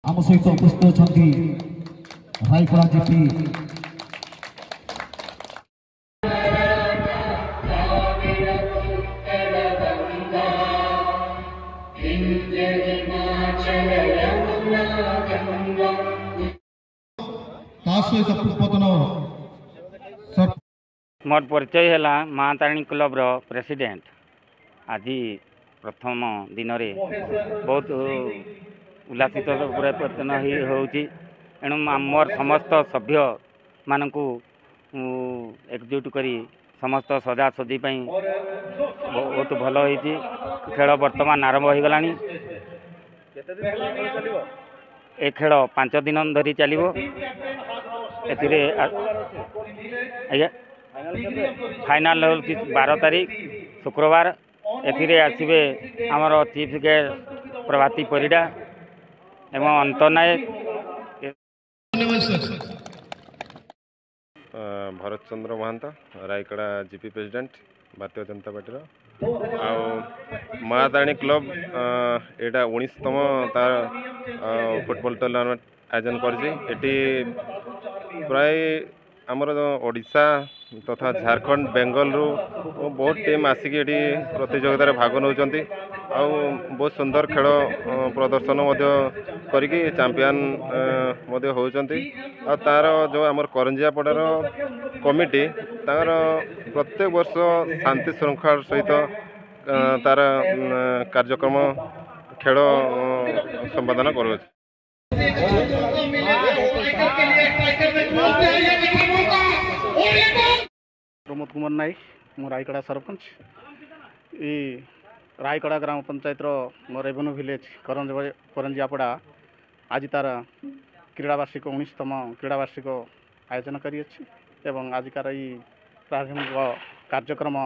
आम सहित उपस्थित अच्छा रायपड़ा जीपी पूर्वतन मोर परिचय है माँ तारिणी क्लब रो प्रेसिडेंट। आज प्रथम दिन में बहुत उल्लासित परिवर्तन एणु मोर समस्त सभ्य मानक एकजुट करी समस्त सजासजी बहुत भल हो खेल वर्तमान आरंभ हो गला। ए खेल 5 दिन धरी चलो। आज्ञा फाइनाल 12 तारीख शुक्रवार। एथिरे आसबे आमर चीफ गेस्ट प्रभाती परिडा एवं अंत नायक। भरत चंद्र महांत रायकड़ा GP president Bharatiya Janata party माँ तारिणी क्लब एटा 19तम तार फुटबॉल टूर्नामेंट आयोजन करछि। प्राय आमर ओडिशा तथा झारखंड बेंगल रु बहुत टीम आसिक प्रतियोगितार भाग नौ। बहुत सुंदर खेल प्रदर्शन करिकी चैंपियन होती। तार जो आमर करंजियापड़ार कमिटी तार प्रत्येक वर्ष शांति श्रृंखला सहित तार कार्यक्रम खेल संपादन करुँ। प्रमोद कुमार नायक मो रायकड़ा सरपंच। रायकड़ा ग्राम पंचायत मो रेवेन्यू विलेज करंजियापड़ा आज तार क्रीड़ावार्षिक 19तम क्रीड़ावार्षिक आयोजन करी आजिकार प्रारंभिक कार्यक्रम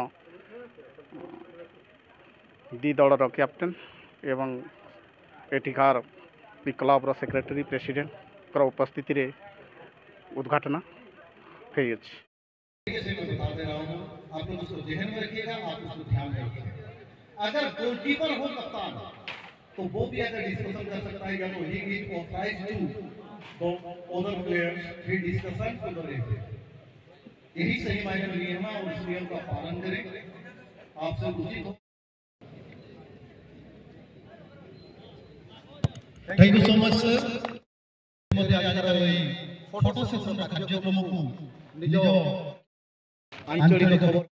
दी दलर कैप्टेन एवं एठिकार क्लब सेक्रेटरी प्रेसिडेंट उपस्थिति रे उद्घाटन हो। आप लोग उसको ध्यान में रखिएगा, आप उसको ध्यान में रखिएगा। अगर गोलकीपर हो कप्तान तो वो भी अगर डिस्कशन कर सकता है तो he is authorised to other players to discussion to the referee. यही सही मायने में नियम है और उस नियम का पालन करें। आपसे उचित हो। Thank you so much sir. मध्य आचार फोटो सेशन कार्यक्रम को निज आंचलिक खबर